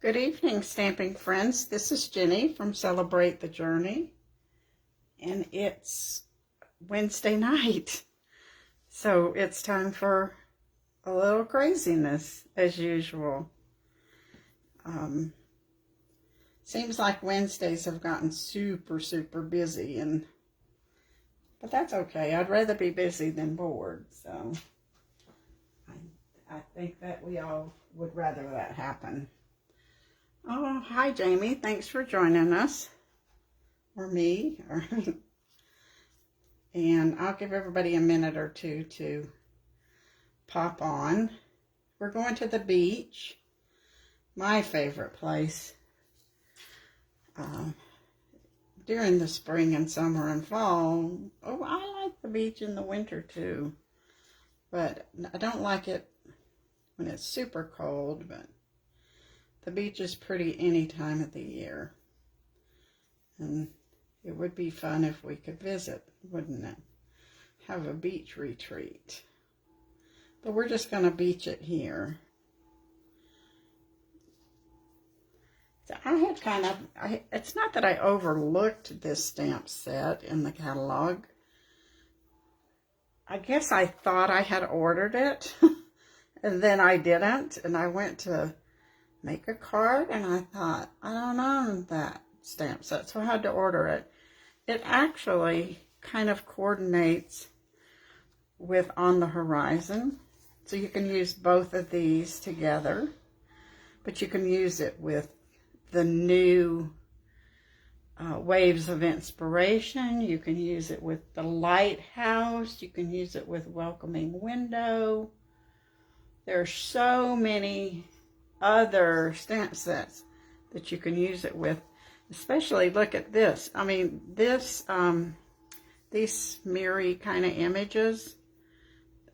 Good evening, stamping friends. This is Jenny from Celebrate the Journey, and it's Wednesday night, so it's time for a little craziness as usual. Seems like Wednesdays have gotten super busy, but that's okay. I'd rather be busy than bored, so I think that we all would rather that happen. Oh, hi, Jamie. Thanks for joining us. Or me. And I'll give everybody a minute or two to pop on. We're going to the beach. My favorite place. During the spring and summer and fall. Oh, I like the beach in the winter too. But I don't like it when it's super cold, but the beach is pretty any time of the year. And it would be fun if we could visit, wouldn't it? Have a beach retreat. But we're just going to beach it here. So I had it's not that I overlooked this stamp set in the catalog. I guess I thought I had ordered it, and then I didn't, and I went to make a card, and I thought, I don't own that stamp set, so I had to order it. It actually kind of coordinates with On the Horizon, so you can use both of these together, but you can use it with the new Waves of Inspiration. You can use it with the Lighthouse. You can use it with Welcoming Window. There are so many other stamp sets that you can use it with. Especially look at this. I mean, this these smeary kind of images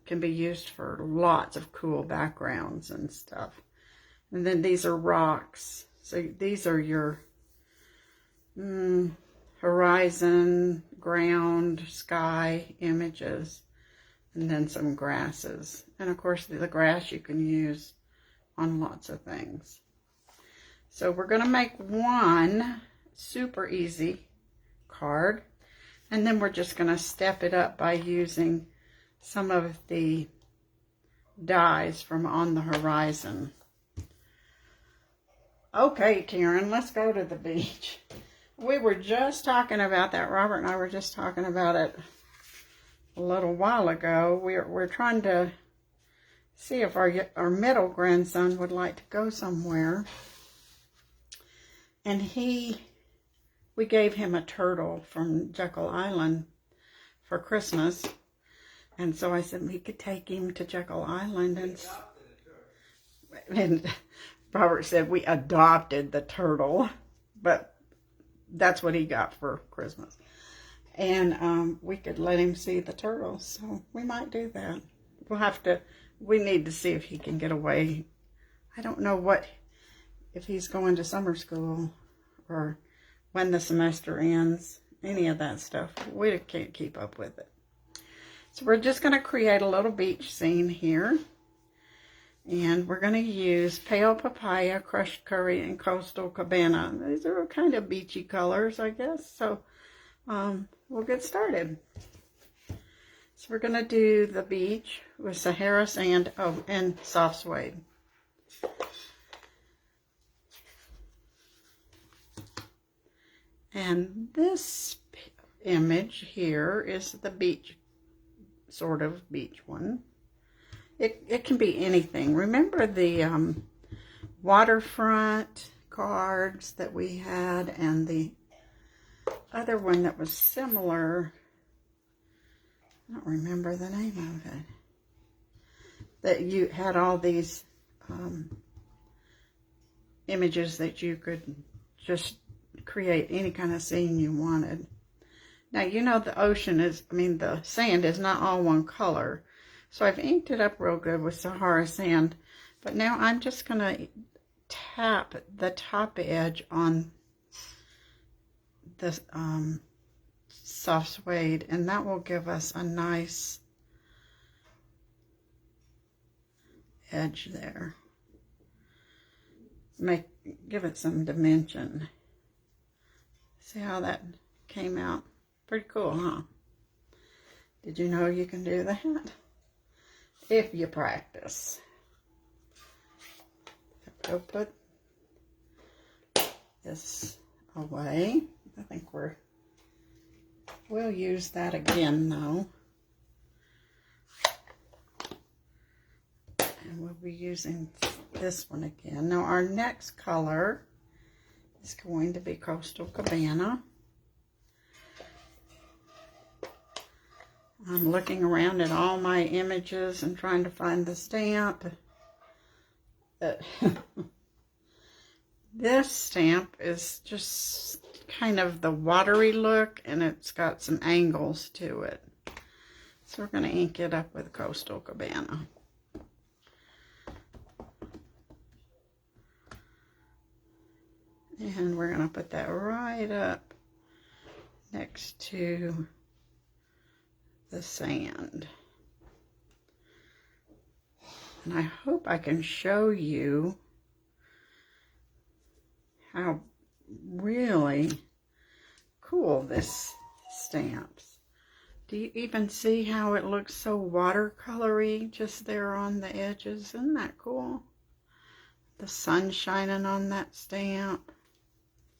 can be used for lots of cool backgrounds and stuff. And then these are rocks. So these are your horizon, ground, sky images, and then some grasses. And of course the grass you can use on lots of things. So we're going to make one super easy card, and then we're just going to step it up by using some of the dies from On the Horizon. Okay, Karen, let's go to the beach. We were just talking about that. Robert and I were just talking about it a little while ago. We're trying to see if our middle grandson would like to go somewhere. And we gave him a turtle from Jekyll Island for Christmas. And so I said we could take him to Jekyll Island. And Robert said we adopted the turtle, but that's what he got for Christmas. And we could let him see the turtle, so we might do that. We need to see if he can get away. I don't know if he's going to summer school or when the semester ends, any of that stuff. We can't keep up with it. So we're just going to create a little beach scene here. And we're going to use Pale Papaya, Crushed Curry, and Coastal Cabana. These are kind of beachy colors, I guess. So we'll get started. So we're going to do the beach with Sahara Sand and Soft Suede. And this image here is the beach, sort of beach one. It can be anything. Remember the waterfront cards that we had, and the other one that was similar. I don't remember the name of it. That you had all these images that you could just create any kind of scene you wanted. Now, you know the sand is not all one color. So I've inked it up real good with Sahara Sand. But now I'm just going to tap the top edge on the soft suede, and that will give us a nice edge there. give it some dimension. See how that came out? Pretty cool, huh? Did you know you can do that? If you practice. Go put this away. I think we'll use that again though. And we'll be using this one again. Now our next color is going to be Coastal Cabana. I'm looking around at all my images and trying to find the stamp. This stamp is just kind of the watery look, and it's got some angles to it. So we're going to ink it up with Coastal Cabana. And we're going to put that right up next to the sand. And I hope I can show you how really cool this stamps. Do you even see how it looks so watercolory just there on the edges? Isn't that cool? The sun shining on that stamp.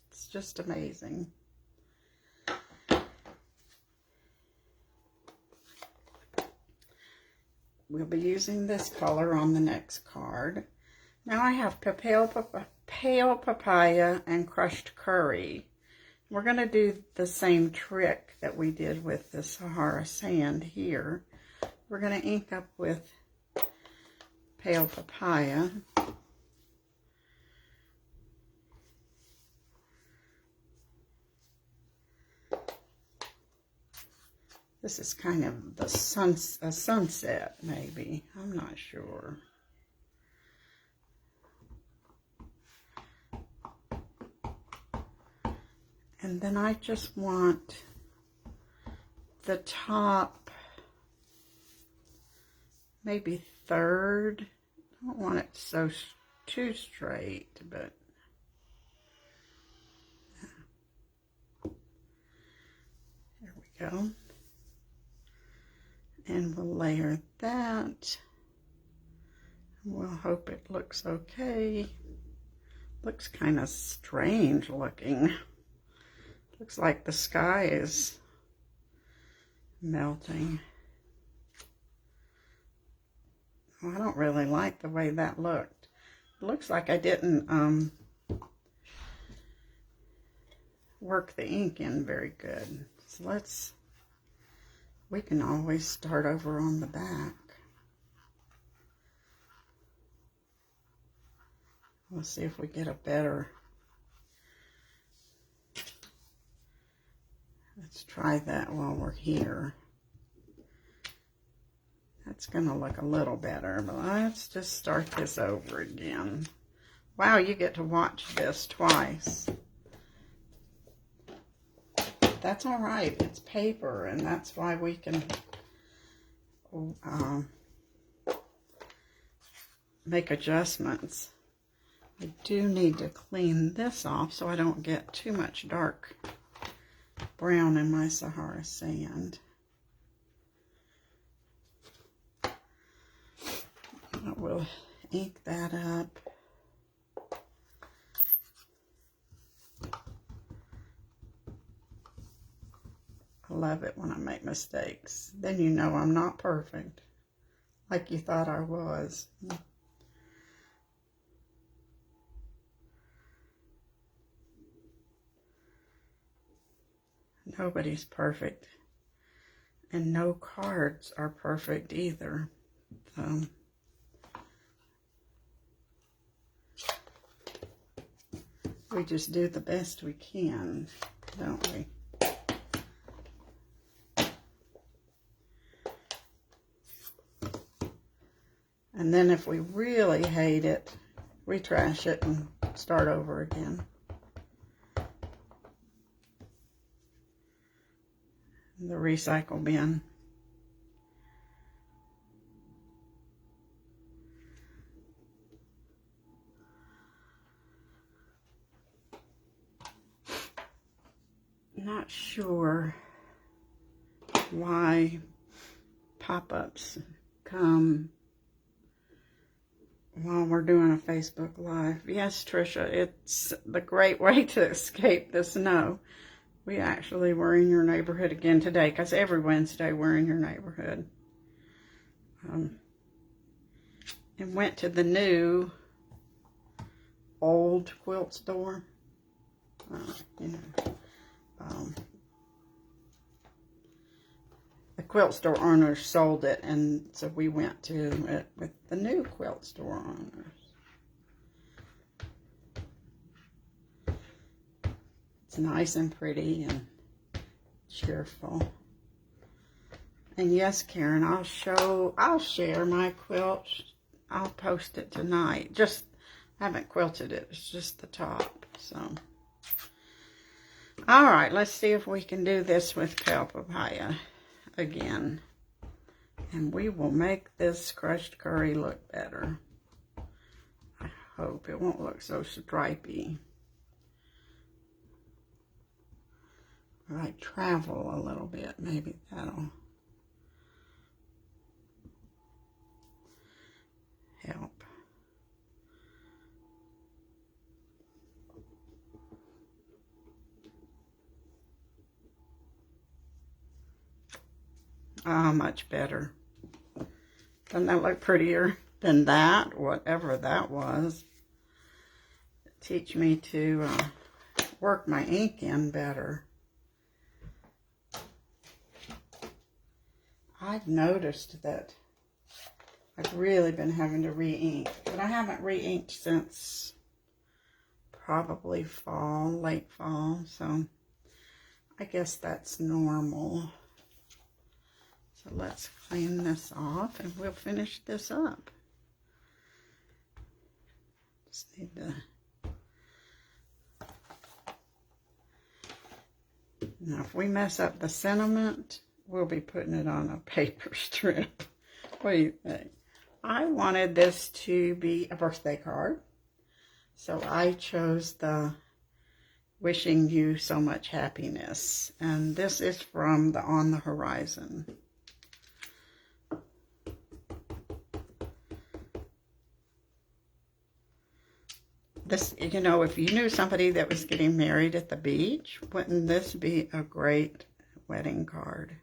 It's just amazing. We'll be using this color on the next card. Now I have pale papaya and crushed curry. We're going to do the same trick that we did with the Sahara sand here. We're going to ink up with pale papaya. This is kind of the sunset, maybe. I'm not sure. And then I just want the top, maybe third. I don't want it so too straight, but there we go. And we'll layer that. We'll hope it looks okay. Looks kind of strange looking. Looks like the sky is melting. Well, I don't really like the way that looked. It looks like I didn't work the ink in very good. So we can always start over on the back. We'll see if we get a better. Let's try that while we're here. That's gonna look a little better, but let's just start this over again. Wow, you get to watch this twice. That's all right, it's paper, and that's why we can make adjustments. I do need to clean this off so I don't get too much dark brown in my Sahara sand. I will ink that up. I love it when I make mistakes. Then you know I'm not perfect, like you thought I was. Nobody's perfect, and no cards are perfect either. We just do the best we can, don't we? And then if we really hate it, we trash it and start over again. The recycle bin. sure why pop-ups come while we're doing a Facebook Live. Yes, Trisha, it's the great way to escape the snow. We actually were in your neighborhood again today, because every Wednesday we're in your neighborhood. And went to the new old quilt store. The quilt store owners sold it, and so we went to it with the new quilt store owners. It's nice and pretty and cheerful. And yes, Karen, I'll share my quilt. I'll post it tonight. Just haven't quilted it. It's just the top. So, all right, let's see if we can do this with pale papaya again. And we will make this crushed curry look better. I hope it won't look so stripy. I travel a little bit. Maybe that'll help. Ah, much better. Doesn't that look prettier than that? Whatever that was. Teach me to work my ink in better. I've noticed that I've really been having to re-ink, but I haven't re-inked since probably fall, late fall, so I guess that's normal. So let's clean this off and we'll finish this up. Just need to... Now if we mess up the sentiment, we'll be putting it on a paper strip. What do you think? I wanted this to be a birthday card, so I chose the wishing you so much happiness. And this is from the On the Horizon. This, you know, if you knew somebody that was getting married at the beach, wouldn't this be a great wedding card?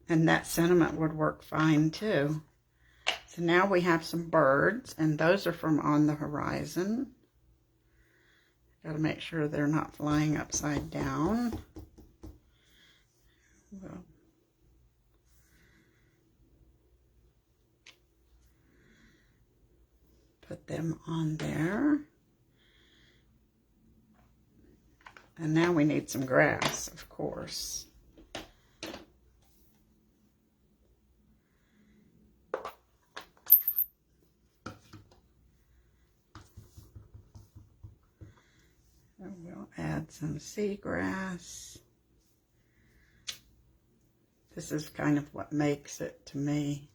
And that sentiment would work fine too. So now we have some birds, and those are from On the Horizon. Got to make sure they're not flying upside down. We'll put them on there. And now we need some grass, of course. And we'll add some seagrass. This is kind of what makes it to me.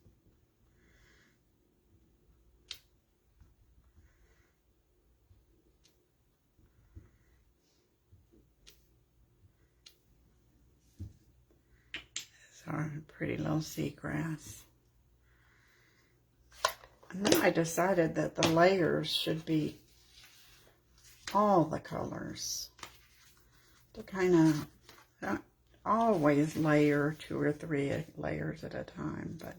Our pretty little seagrass. And then I decided that the layers should be all the colors. To kind of not always layer 2 or 3 layers at a time, but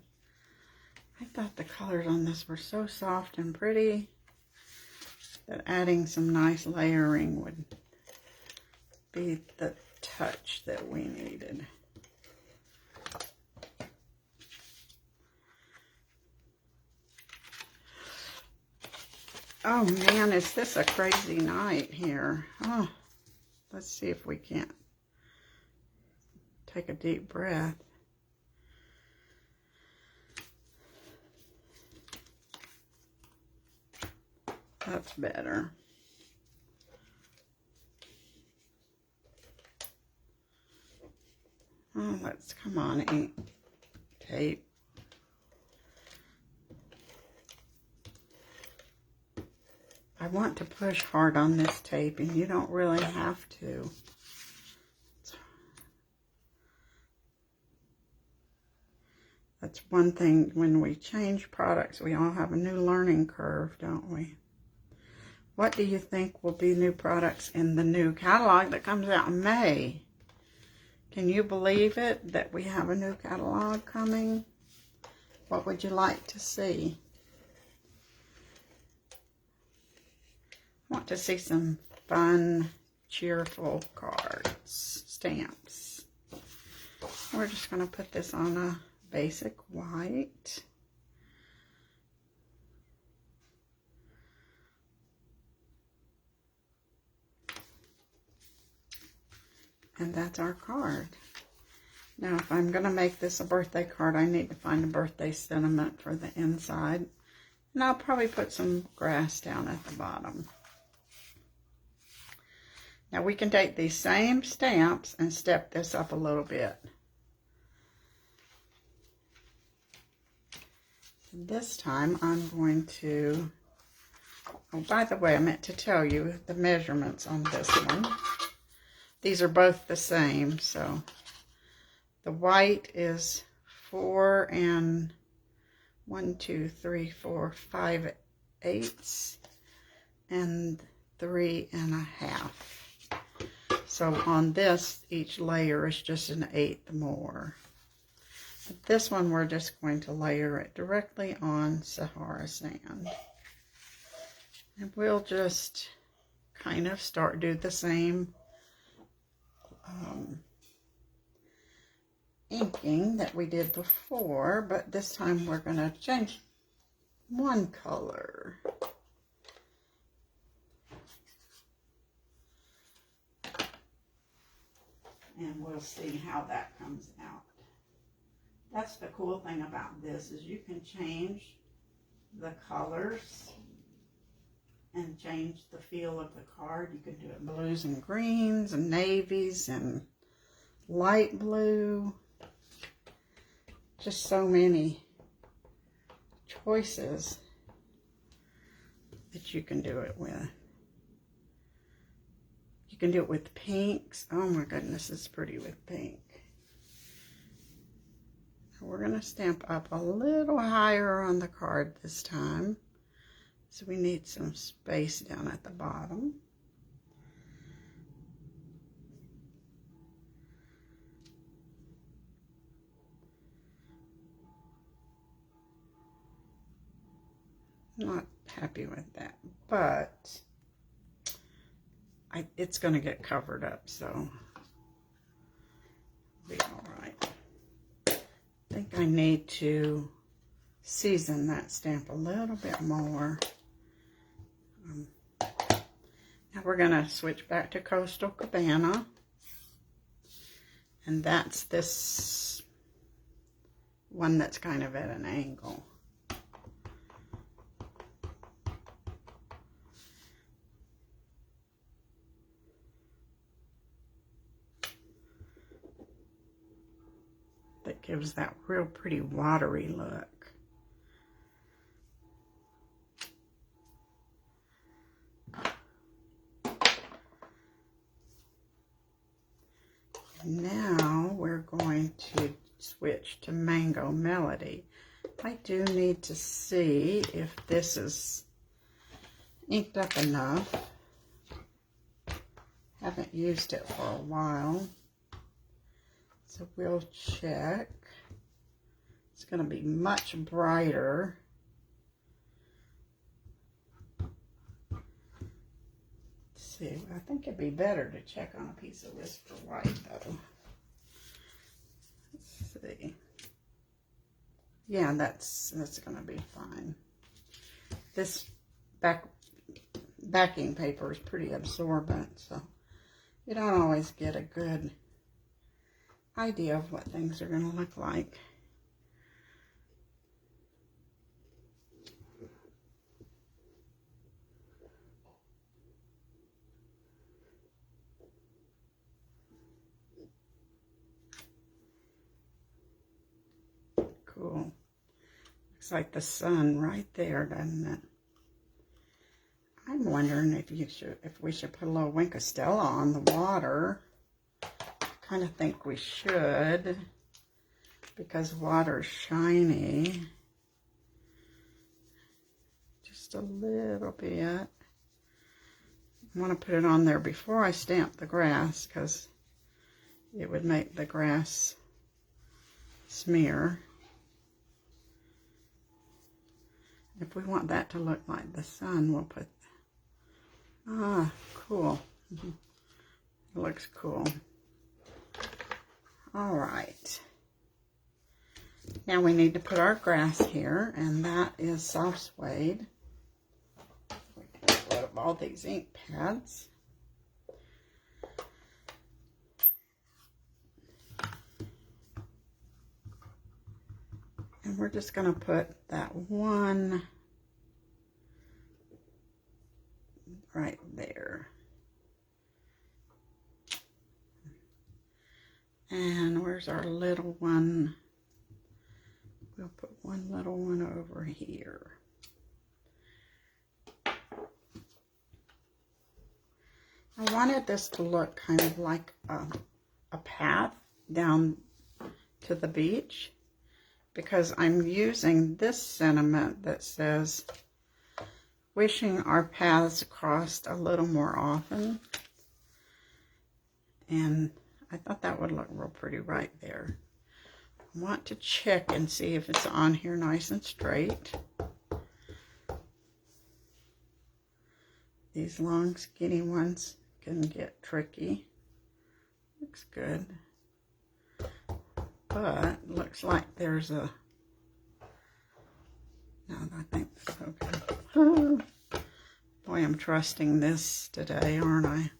I thought the colors on this were so soft and pretty that adding some nice layering would be the touch that we needed. Oh man, is this a crazy night here? Oh, let's see if we can't take a deep breath. That's better. Oh, come on, ink tape. I want to push hard on this tape, and you don't really have to. That's one thing, when we change products, we all have a new learning curve, don't we? What do you think will be new products in the new catalog that comes out in May? Can you believe it, that we have a new catalog coming? What would you like to see? I want to see some fun, cheerful cards, stamps. We're just going to put this on a basic white. And that's our card. Now, if I'm going to make this a birthday card, I need to find a birthday sentiment for the inside. And I'll probably put some grass down at the bottom. Now, we can take these same stamps and step this up a little bit. This time, I'm going to... Oh, by the way, I meant to tell you the measurements on this one. These are both the same, so the white is 4 and 5/8, and 3 1/2. So on this, each layer is just an 1/8 more. But this one, we're just going to layer it directly on Sahara sand. And we'll just kind of do the same inking that we did before, but this time we're going to change one color. And we'll see how that comes out. That's the cool thing about this, is you can change the colors and change the feel of the card. You can do it blues and greens and navies and light blue. Just so many choices that you can do it with. You can do it with pinks. Oh my goodness, it's pretty with pink. We're going to stamp up a little higher on the card this time. So we need some space down at the bottom. Not happy with that, but it's going to get covered up, so it'll be all right. I think I need to season that stamp a little bit more. Now we're going to switch back to Coastal Cabana, and that's this one that's kind of at an angle. That gives that real pretty watery look. Now we're going to switch to Mango Melody. I do need to see if this is inked up enough. Haven't used it for a while. So we'll check. It's going to be much brighter. Let's see, I think it'd be better to check on a piece of Whisper White though. Let's see. Yeah, that's going to be fine. This backing paper is pretty absorbent, so you don't always get a good idea of what things are going to look like. Cool. Looks like the sun right there, doesn't it? I'm wondering if we should put a little Wink of Stella on the water. I kind of think we should, because water's shiny. Just a little bit. I want to put it on there before I stamp the grass, because it would make the grass smear. If we want that to look like the sun, we'll put, cool. It looks cool. All right. Now we need to put our grass here, and that is soft suede. We can get rid of all these ink pads. And we're just going to put that one right there. And where's our little one? We'll put one little one over here. I wanted this to look kind of like a path down to the beach, because I'm using this sentiment that says, wishing our paths crossed a little more often. And I thought that would look real pretty right there. I want to check and see if it's on here nice and straight. These long skinny ones can get tricky. Looks good. But looks like there's a, no, I think it's okay. Oh, boy, I'm trusting this today, aren't I?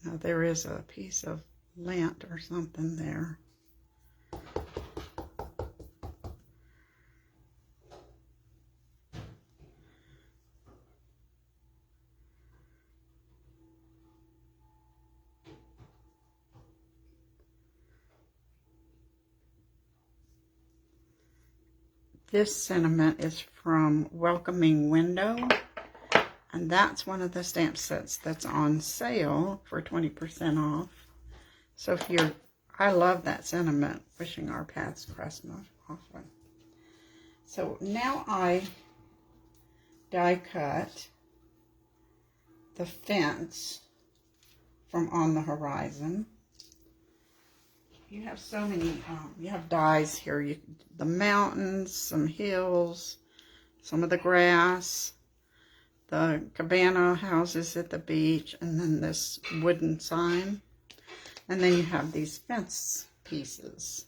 Now there is a piece of lint or something there. This sentiment is from Welcoming Window, and that's one of the stamp sets that's on sale for 20% off. So if you're, I love that sentiment, wishing our paths cross more often. So now I die cut the fence from On the Horizon. You have so many, you have dies here. The mountains, some hills, some of the grass, the cabana houses at the beach, and then this wooden sign. And then you have these fence pieces.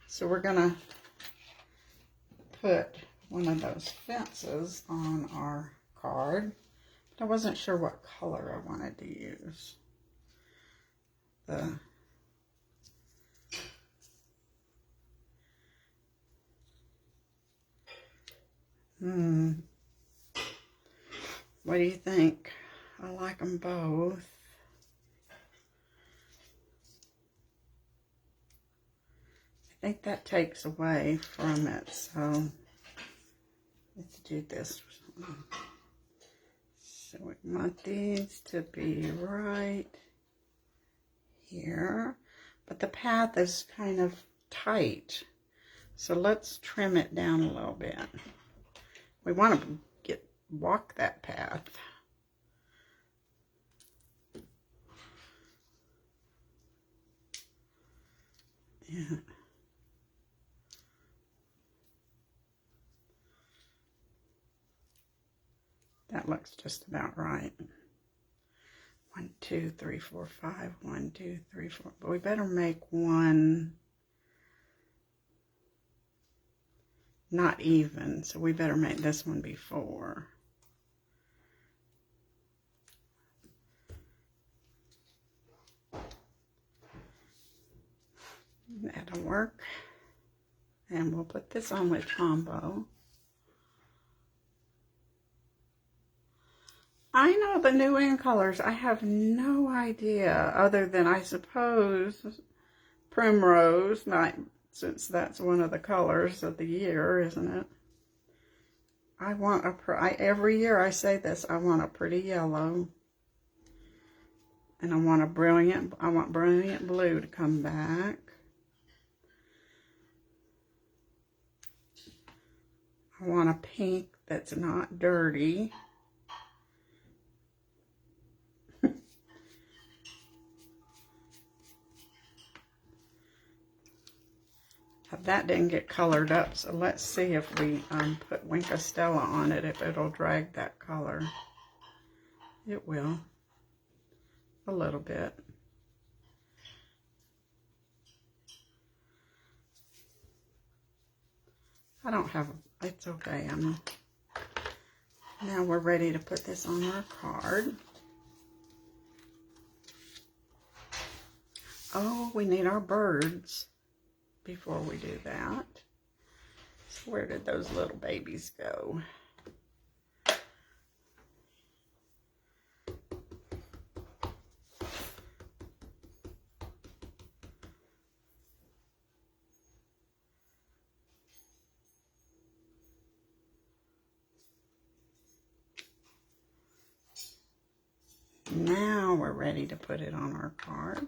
So we're going to put one of those fences on our card. But I wasn't sure what color I wanted to use. What do you think? I like them both. I think that takes away from it, so let's do this. So we want these to be right here, but the path is kind of tight, so let's trim it down a little bit. We want to walk that path. Yeah. That looks just about right. 1, 2, 3, 4, 5. 1, 2, 3, 4. But we better make one not even, so we better make this one be 4. That'll work. And we'll put this on with Tombow. I know the new in colors. I have no idea, other than I suppose Primrose, since that's one of the colors of the year, isn't it? I want every year I say this, I want a pretty yellow. And I want brilliant blue to come back. I want a pink that's not dirty. That didn't get colored up, so let's see if we put Winka Stella on it, if it'll drag that color. It will. A little bit. I don't have, it's okay. Now we're ready to put this on our card. Oh, we need our birds before we do that. So where did those little babies go? Now we're ready to put it on our card.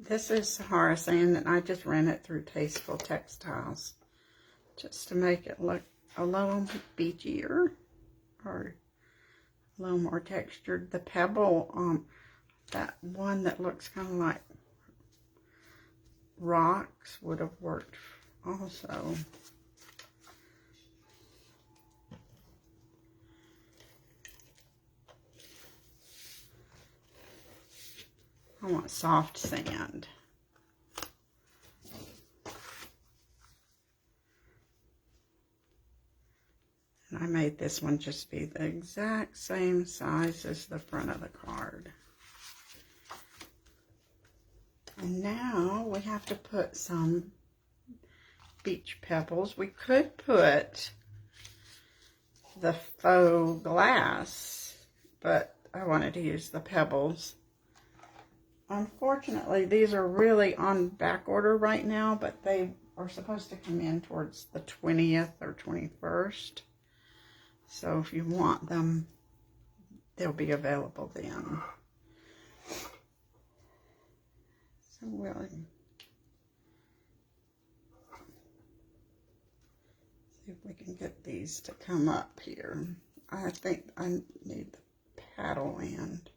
This is Sahara sand, and I just ran it through Tasteful Textiles just to make it look a little beachier or a little more textured. The pebble, that one that looks kind of like rocks would have worked also. I want soft sand. And I made this one just be the exact same size as the front of the card. And now we have to put some beach pebbles. We could put the faux glass, but I wanted to use the pebbles. Unfortunately, these are really on back order right now, but they are supposed to come in towards the 20th or 21st. So if you want them, they'll be available then. So we'll see if we can get these to come up here. I think I need the paddle end.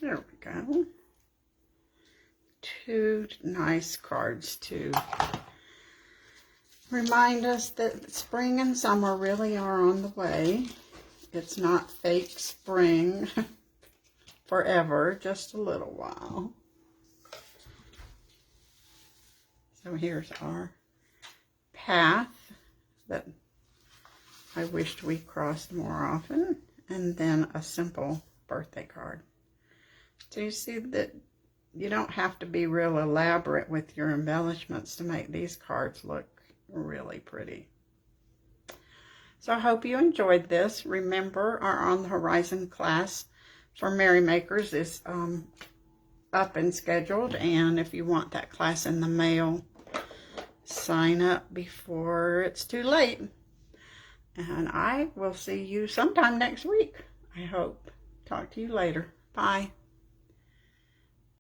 There we go. Two nice cards to remind us that spring and summer really are on the way. It's not fake spring forever, just a little while. So here's our path that I wished we crossed more often, and then a simple birthday card. So you see that you don't have to be real elaborate with your embellishments to make these cards look really pretty. So I hope you enjoyed this. Remember, our On the Horizon class for Merrymakers is up and scheduled, and if you want that class in the mail, sign up before it's too late. And I will see you sometime next week, I hope. Talk to you later. Bye.